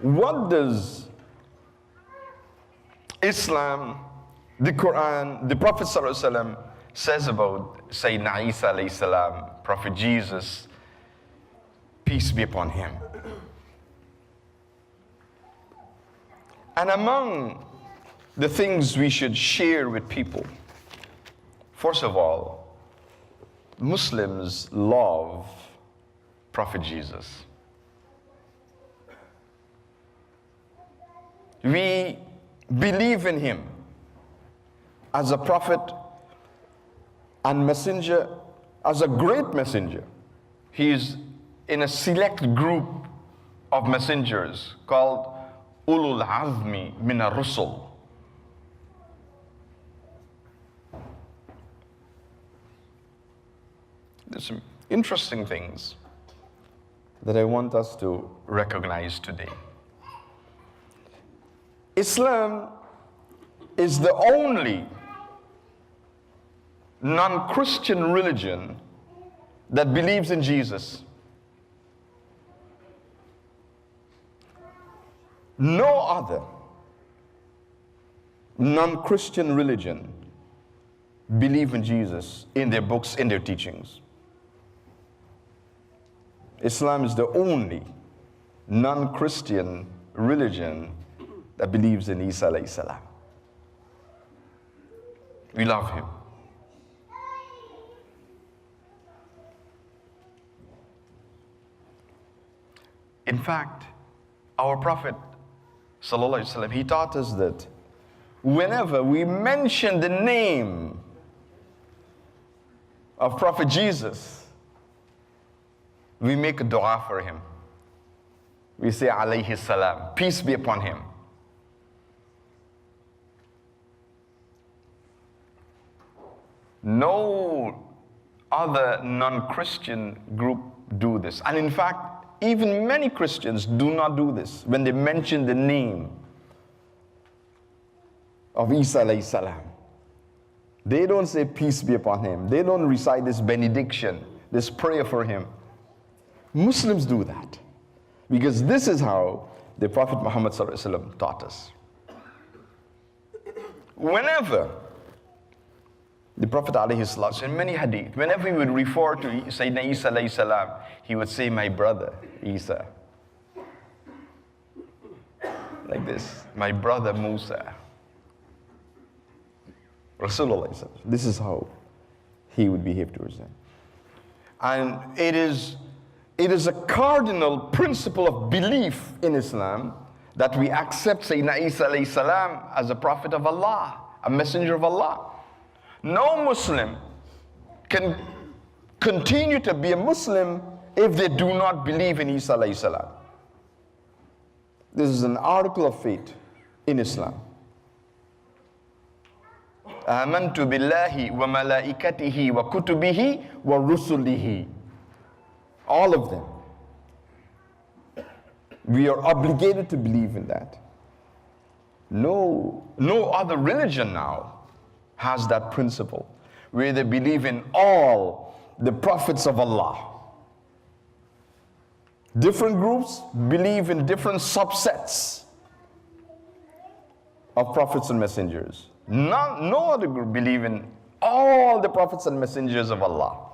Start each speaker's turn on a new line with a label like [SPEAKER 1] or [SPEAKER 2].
[SPEAKER 1] What does Islam, the Qur'an, the Prophet ﷺ says about Sayyidina ʿīsā alayhi salam, Prophet Jesus, peace be upon him? And among the things we should share with people, first of all, Muslims love Prophet Jesus. We believe in him as a prophet and messenger, as a great messenger. He is in a select group of messengers called Ulul Azmi min ar-Rusul. There's some interesting things that I want us to recognize today. Islam is the only non-Christian religion that believes in Jesus. No other non-Christian religion believe in Jesus in their books, in their teachings. Islam is the only non-Christian religion that believes in ʿīsā alayhi salam. We love him. In fact, our Prophet sallallahu alaihi wasallam, he taught us that whenever we mention the name of Prophet Jesus, we make a dua for him. We say alayhi salam, peace be upon him. No other non-Christian group do this. And in fact, even many Christians do not do this when they mention the name of Ṟīsā alayhi salam. They don't say peace be upon him. They don't recite this benediction, this prayer for him. Muslims do that because this is how the Prophet Muhammad ﷺ taught us. Whenever the Prophet ﷺ, in many hadith, whenever he would refer to Sayyidina Ṟīsā alayhi salam, he would say, my brother Isa. Like this, my brother Musa. Rasulullah, this is how he would behave towards them. And it is a cardinal principle of belief in Islam that we accept Sayyidina Ṟīsā alayhi salam as a prophet of Allah, a messenger of Allah. No Muslim can continue to be a Muslim if they do not believe in Ṟīsā alayhi salam. This is an article of faith in Islam. Amantu billahi wa malaikatihi wa kutubihi wa rusulihi. All of them. We are obligated to believe in that. No other religion now has that principle where they believe in all the prophets of Allah. Different groups believe in different subsets of prophets and messengers. No other group believe in all the prophets and messengers of Allah.